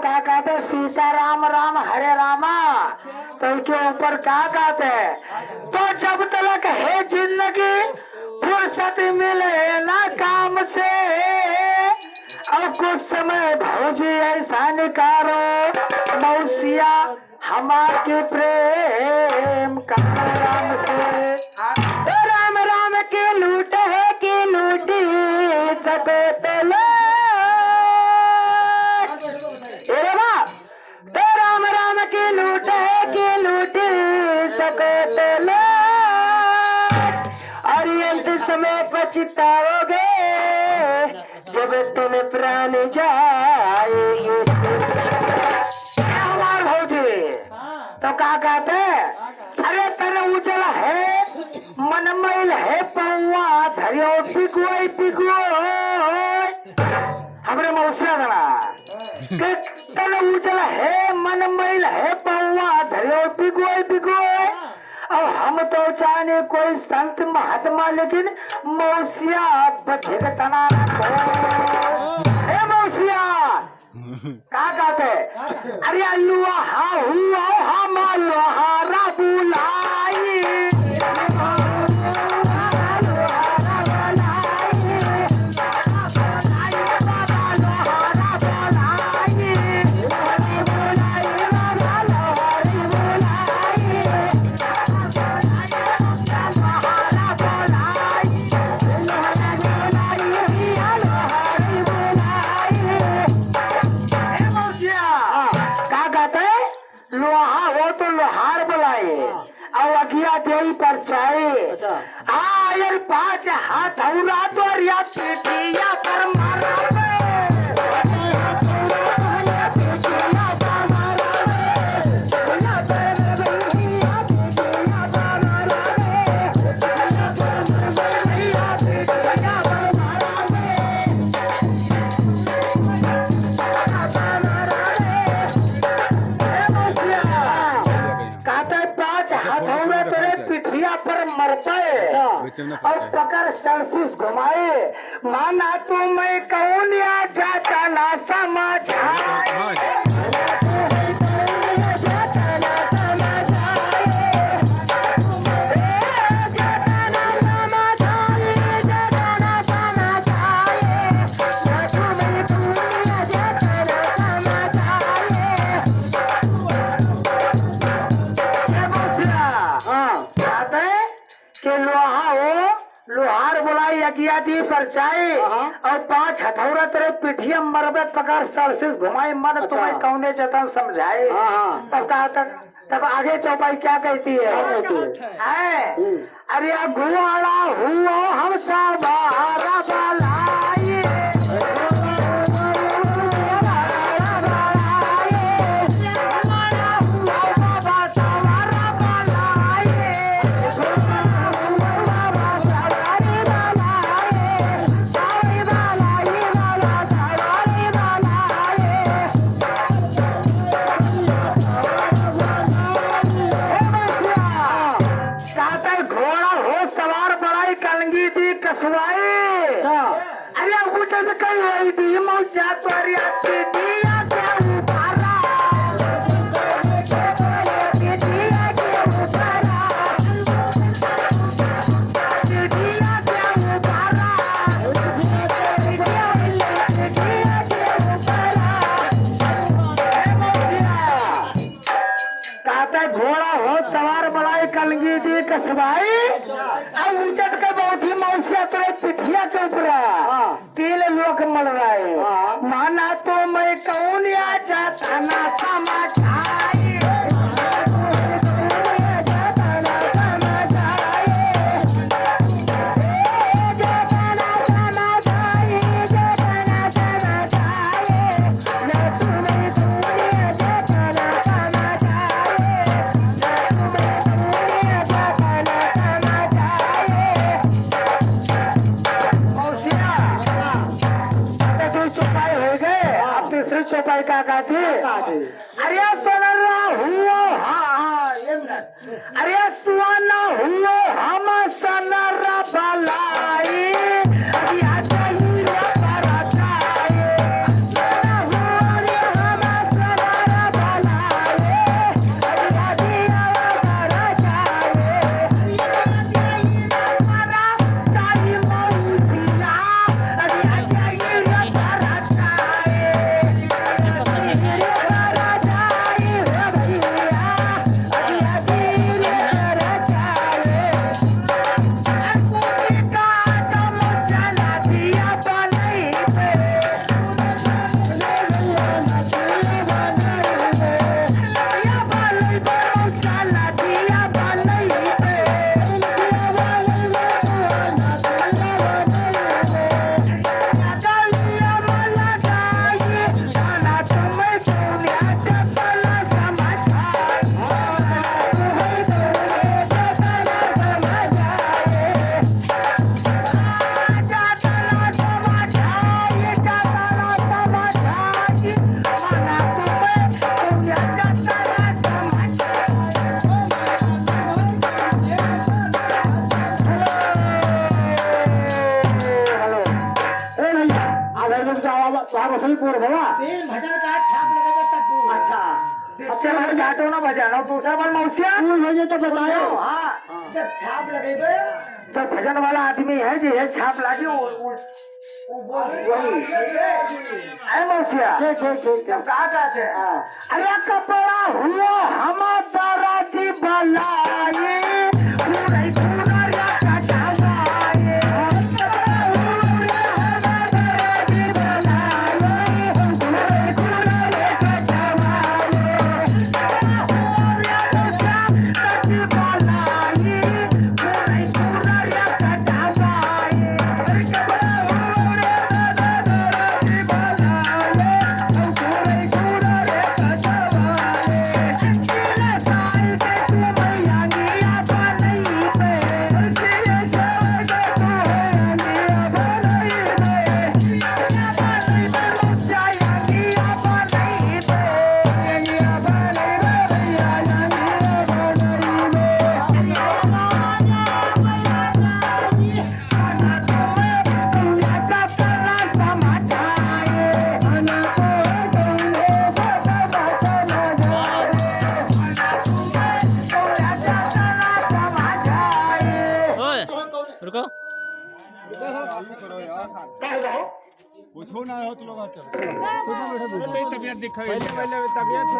क्या कहते सीता राम राम हरे रामा, तो इसके ऊपर क्या कहते तो जब तक है जिंदगी फुर्सत मिले ना काम से, और कुछ समय भौजी ऐसा निकारो मौसिया हमारे प्रेम का राम से। राम राम के लूट है कि लूटी सके पहले, तो राम राम की लूट है कि लूटी सके पहले, और ये समय पछताओगे जब तुम प्राण जाएंगे। भौजी तो क्या कहते अरे तन उजला है मन मैल है पौआ धरियो पिगुआ पिगुआ हमरे मौसिया गला तन उजला है मन मैल है पौआ धरियो पिगुआ पिगुआ, और हम तो चाहे कोई संत महात्मा लेकिन मौसिया बचेगा तना मौसिया क्या कहते अरे लुआ हा हुआ हम लोहारा बुलाई, पर चाहे आयर 5 हाथ औरा तो या पीठिया पर मारा मरता है और पकड़ सरफिस घुमाए, माना तो मैं कौन या जाता ना समझाए। लोहार बुलाई अगिया दी पर चाहे और 5 हथौड़ा तेरे पिठिया मरबे पकड़ सरसिस घुमाई मन तुम्हें कौने जतन समझाए। तब कहा तब आगे चौपाई क्या कहती है अरे घुआड़ा हुआ हम सब अरे ऊँचा से कहीं हुई थी मौसिया तो घोड़ा हो सवार बड़ाई कलंगी दी कसवाई अब उचट के बहुत ही मौसिया तो पिठिया के ऊपर तीन लोग मर रहे माना तो मैं कौन या जाता ना समाचाई। चौपाई का कहती अरे सोना हुआ अरे सुना हुआ हम सना बलाई वहाँ पूर भवा तीन भजन का छाप लगा तब अच्छा अब चल हर घाटो ना बजाना दूसरा बार मौसिया मुझे तो बताओ हाँ जब छाप लगेबे तो भजन वाला आदमी है जो है छाप लागी वही है मौसिया ठीक कहा जाते अरे कपड़ा हुआ हम दाराजी बलाई पूरा पूरा या कटावाए रुको कुछ हो ना हो तो लोग तबीयत दिखाई